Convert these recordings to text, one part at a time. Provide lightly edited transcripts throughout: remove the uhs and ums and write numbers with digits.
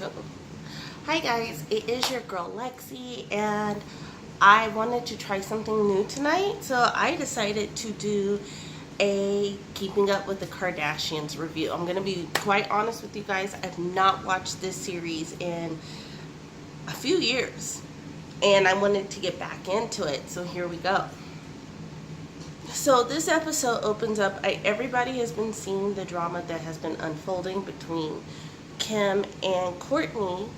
Uh-oh. Hi guys, it is your girl Lexi, and I wanted to try something new tonight, so I decided to do a Keeping Up with the Kardashians review. I'm going to be quite honest with you guys, I've not watched this series in a few years, and I wanted to get back into it, so here we go. So this episode opens up, everybody has been seeing the drama that has been unfolding between Kim and Kourtney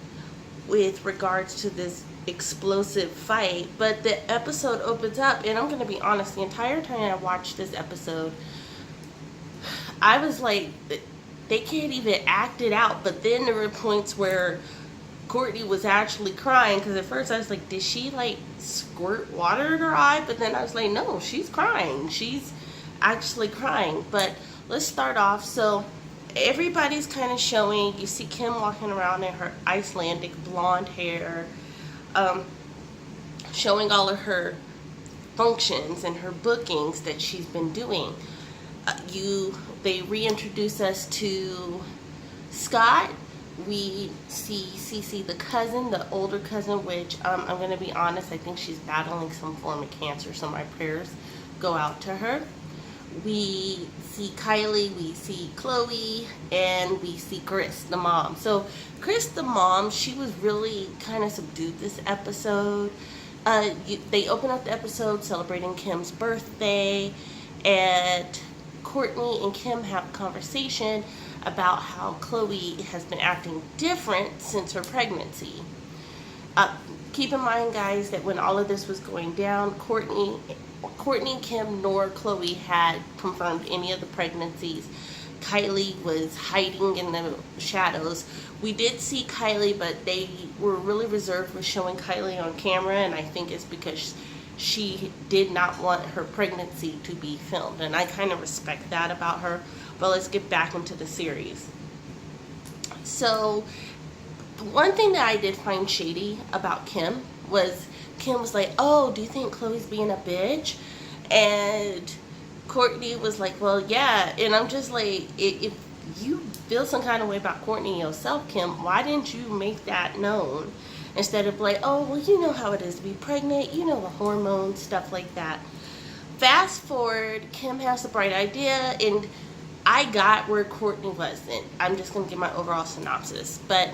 with regards to this explosive fight, but the episode opens up, and I'm going to be honest, the entire time I watched this episode, I was like, they can't even act it out. But then there were points where Kourtney was actually crying, because at first I was like, did she like squirt water in her eye? But then I was like, no, she's crying, she's actually crying. But let's start off. So everybody's kind of showing, you see Kim walking around in her Icelandic blonde hair, showing all of her functions and her bookings that she's been doing. They reintroduce us to Scott. We see Cece, the cousin, the older cousin, which I'm going to be honest, I think she's battling some form of cancer, so my prayers go out to her. We see Kylie, we see Khloe, and we see Chris, the mom. So Chris, the mom, she was really kind of subdued this episode. They open up the episode celebrating Kim's birthday, and Kourtney and Kim have a conversation about how Khloe has been acting different since her pregnancy. Keep in mind, guys, that when all of this was going down, Kourtney, Kim, nor Khloe had confirmed any of the pregnancies. Kylie was hiding in the shadows. We did see Kylie, but they were really reserved with showing Kylie on camera, and I think it's because she did not want her pregnancy to be filmed, and I kind of respect that about her. But let's get back into the series. So one thing that I did find shady about Kim was like, oh, do you think Khloe's being a bitch? And Kourtney was like, well, yeah. And I'm just like, if you feel some kind of way about Kourtney yourself, Kim, why didn't you make that known? Instead of like, oh, well, you know how it is to be pregnant, you know, the hormones, stuff like that. Fast forward, Kim has a bright idea, and I got where Kourtney wasn't. I'm just going to give my overall synopsis. But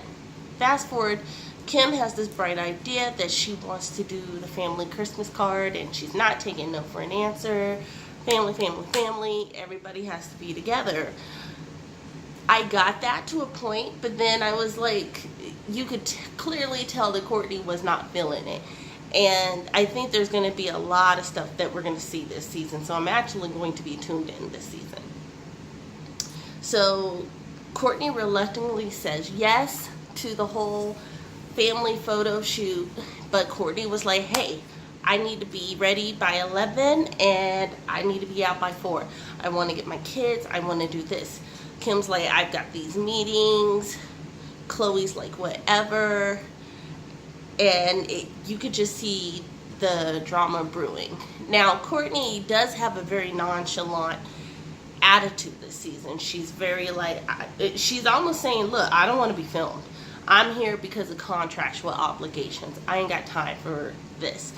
fast forward, Kim has this bright idea that she wants to do the family Christmas card, and she's not taking no for an answer. Family, family, family. Everybody has to be together. I got that to a point, but then I was like, you could clearly tell that Kourtney was not feeling it. And I think there's going to be a lot of stuff that we're going to see this season. So I'm actually going to be tuned in this season. So Kourtney reluctantly says yes to the whole family photo shoot, but Kourtney was like, hey, I need to be ready by 11 and I need to be out by 4. I want to get my kids, I want to do this. Kim's like, I've got these meetings. Khloe's like, whatever. And you could just see the drama brewing. Now, Kourtney does have a very nonchalant attitude this season. She's very like, she's almost saying, look, I don't want to be filmed. I'm here because of contractual obligations. I ain't got time for this.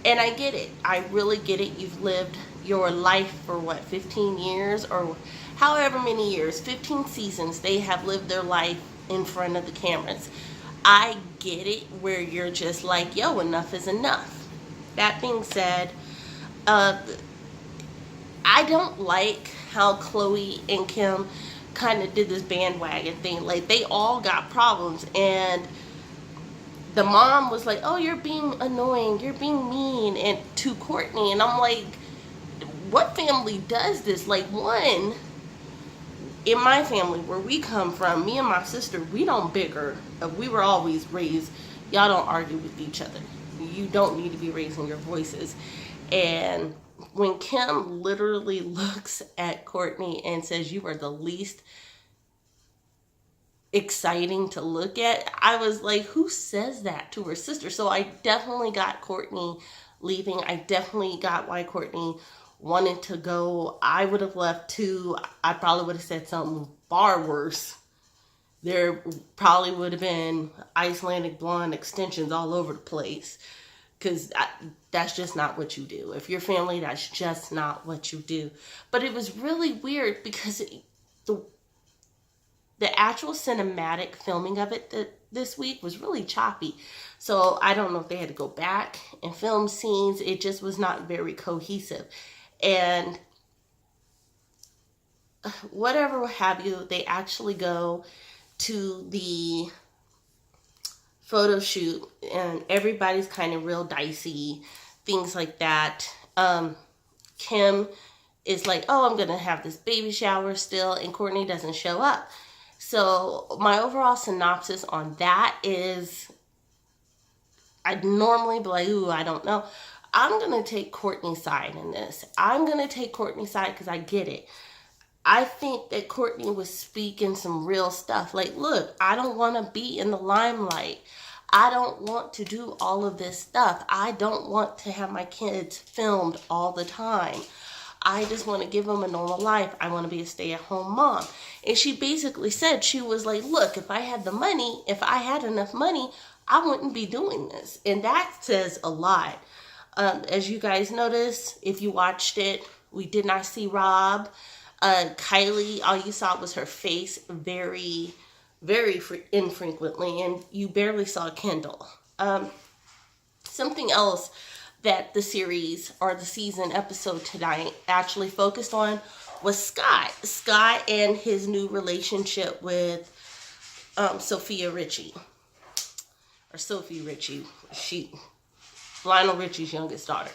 And I get it. I really get it. You've lived your life for what, 15 years or however many years, 15 seasons. They have lived their life in front of the cameras. I get it where you're just like, yo, enough is enough. That being said, I don't like how Khloe and Kim kind of did this bandwagon thing. Like, they all got problems, and the mom was like, oh, you're being annoying, you're being mean, and to Kourtney. And I'm like, what family does this? Like, one, in my family where we come from, me and my sister, we don't bicker. We were always raised, y'all don't argue with each other. You don't need to be raising your voices. And when Kim literally looks at Kourtney and says, you are the least exciting to look at, I was like, who says that to her sister? So I definitely got Kourtney leaving. I definitely got why Kourtney wanted to go. I would have left too. I probably would have said something far worse there probably would have been Icelandic blonde extensions all over the place. Because that's just not what you do. If you're family, that's just not what you do. But it was really weird because the actual cinematic filming of it this week was really choppy. So I don't know if they had to go back and film scenes. It just was not very cohesive. And whatever have you, they actually go to the photo shoot and everybody's kind of real dicey, things like that. Kim is like, oh, I'm gonna have this baby shower still, and Kourtney doesn't show up. So my overall synopsis on that is, I'd normally be like, ooh, I don't know. I'm gonna take Kourtney's side in this. I'm gonna take Kourtney's side because I get it. I think that Kourtney was speaking some real stuff. Like, look, I don't want to be in the limelight. I don't want to do all of this stuff. I don't want to have my kids filmed all the time. I just want to give them a normal life. I want to be a stay-at-home mom. And she basically said, she was like, look, if I had the money, if I had enough money, I wouldn't be doing this. And that says a lot. As you guys notice, if you watched it, we did not see Rob. Kylie, all you saw was her face very, very infrequently, and you barely saw Kendall. Something else that the series or the season episode tonight actually focused on was Scott. Scott and his new relationship with Sophia Richie. Or Sophie Richie. Lionel Richie's youngest daughter.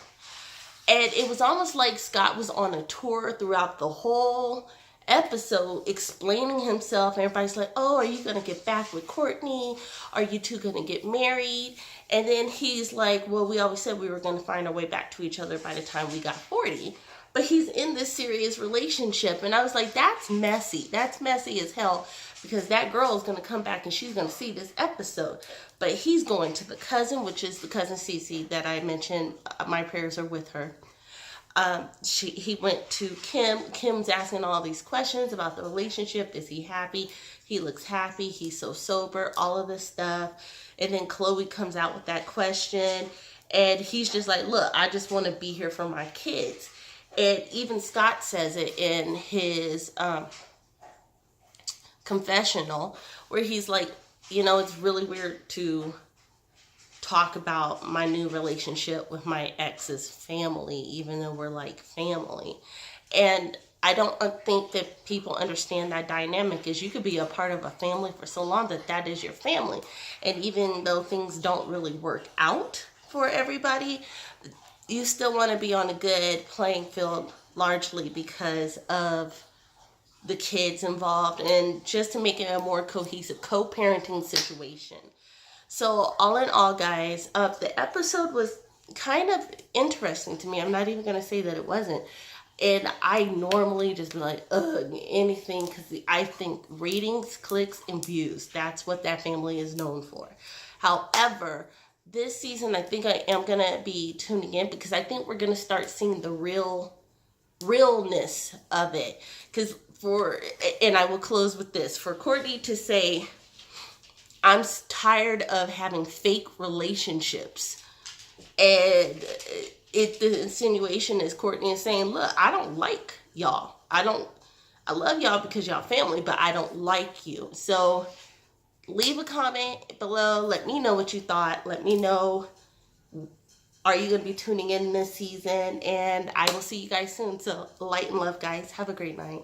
And it was almost like Scott was on a tour throughout the whole episode explaining himself. Everybody's like, oh, are you going to get back with Kourtney? Are you two going to get married? And then he's like, well, we always said we were going to find our way back to each other by the time we got 40. But he's in this serious relationship. And I was like, that's messy. That's messy as hell. Because that girl is going to come back and she's going to see this episode. But he's going to the cousin, which is the cousin Cece that I mentioned. My prayers are with her. He went to Kim. Kim's asking all these questions about the relationship. Is he happy? He looks happy. He's so sober. All of this stuff. And then Khloe comes out with that question. And he's just like, look, I just want to be here for my kids. And even Scott says it in his confessional, where he's like, you know, it's really weird to talk about my new relationship with my ex's family, even though we're like family. And I don't think that people understand that dynamic is you could be a part of a family for so long that is your family. And even though things don't really work out for everybody, you still want to be on a good playing field, largely because of the kids involved and just to make it a more cohesive co-parenting situation. So all in all, guys, the episode was kind of interesting to me. I'm not even going to say that it wasn't. And I normally just be like, ugh, anything, because I think ratings, clicks, and views, that's what that family is known for. However, this season, I think I am going to be tuning in because I think we're going to start seeing the realness of it. Because and I will close with this, for Kourtney to say, I'm tired of having fake relationships. And the insinuation is Kourtney is saying, look, I don't like y'all. I love y'all because y'all family, but I don't like you. So leave a comment below. Let me know what you thought. Let me know, are you going to be tuning in this season? And I will see you guys soon. So light and love, guys. Have a great night.